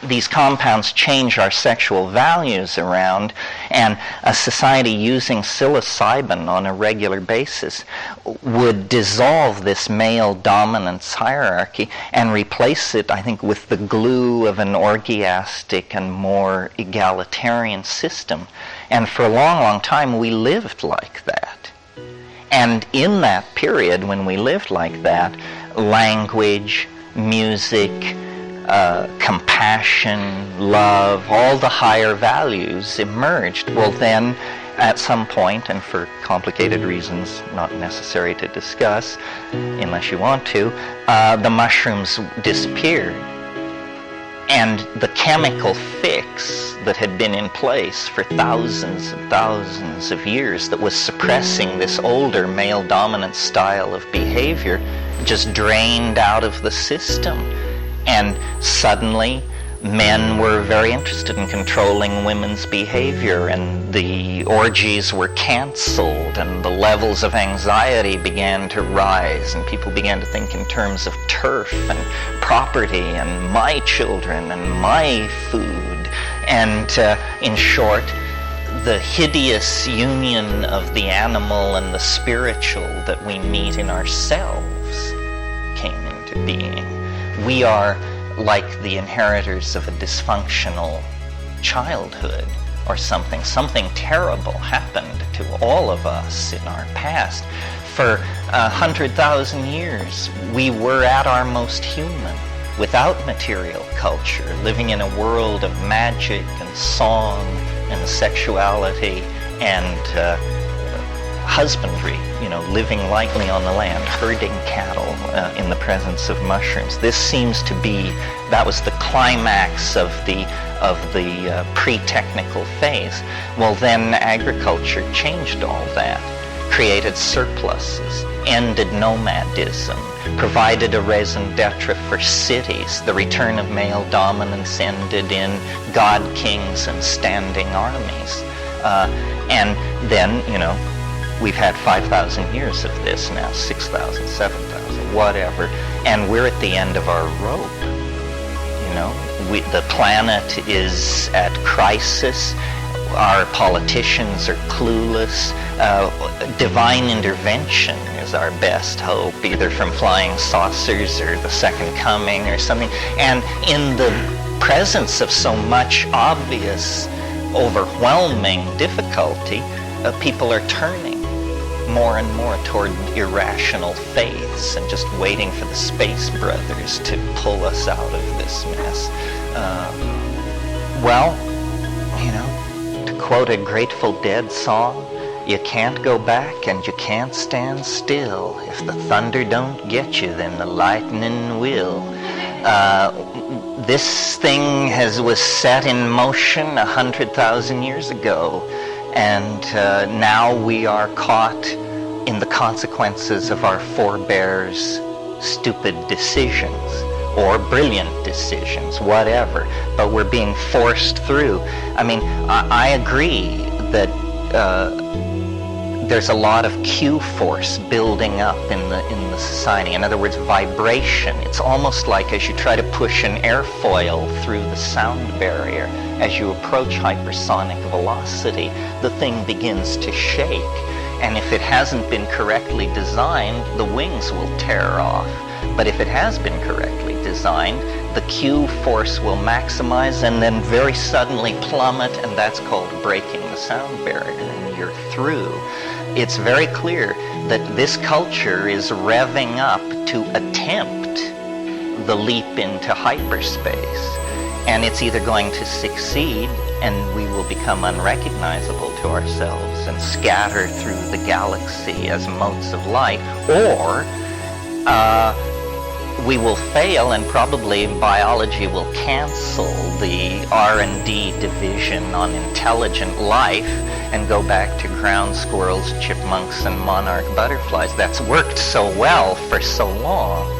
these compounds change our sexual values around, and a society using psilocybin on a regular basis would dissolve this male dominance hierarchy and replace it, I think, with the glue of an orgiastic and more egalitarian system. And for a long, long time we lived like that. And in that period when we lived like that, language, music, compassion, love, all the higher values emerged. Well, then, at some point, and for complicated reasons not necessary to discuss, unless you want to, the mushrooms disappeared. And the chemical fix that had been in place for thousands and thousands of years that was suppressing this older male dominant style of behavior just drained out of the system. And suddenly, men were very interested in controlling women's behavior, and the orgies were canceled, and the levels of anxiety began to rise, and people began to think in terms of turf and property and my children and my food. And in short, the hideous union of the animal and the spiritual that we meet in ourselves came into being. We are like the inheritors of a dysfunctional childhood or something. Something terrible happened to all of us in our past. For 100,000 years, we were at our most human, without material culture, living in a world of magic and song and sexuality and husbandry, living lightly on the land, herding cattle in the presence of mushrooms. This seems to be, that was the climax of the pre-technical phase. Well, then agriculture changed all that, created surpluses, ended nomadism, provided a raison d'etre for cities. The return of male dominance ended in god kings and standing armies. And then, we've had 5,000 years of this now, 6,000, 7,000, whatever, and we're at the end of our rope. The planet is at crisis. Our politicians are clueless. Divine intervention is our best hope, either from flying saucers or the second coming or something. And in the presence of so much obvious, overwhelming difficulty, people are turning more and more toward irrational faiths and just waiting for the Space Brothers to pull us out of this mess. To quote a Grateful Dead song, you can't go back and you can't stand still. If the thunder don't get you, then the lightning will. This thing was set in motion 100,000 years ago. And now we are caught in the consequences of our forebears' stupid decisions or brilliant decisions, whatever. But we're being forced through. I mean, I agree that there's a lot of Q-force building up in the society. In other words, vibration. It's almost like as you try to push an airfoil through the sound barrier, as you approach hypersonic velocity, the thing begins to shake. And if it hasn't been correctly designed, the wings will tear off. But if it has been correctly designed, the Q force will maximize and then very suddenly plummet, and that's called breaking the sound barrier, and you're through. It's very clear that this culture is revving up to attempt the leap into hyperspace. And it's either going to succeed and we will become unrecognizable to ourselves and scatter through the galaxy as motes of light, or we will fail and probably biology will cancel the R&D division on intelligent life and go back to ground squirrels, chipmunks, and monarch butterflies. That's worked so well for so long.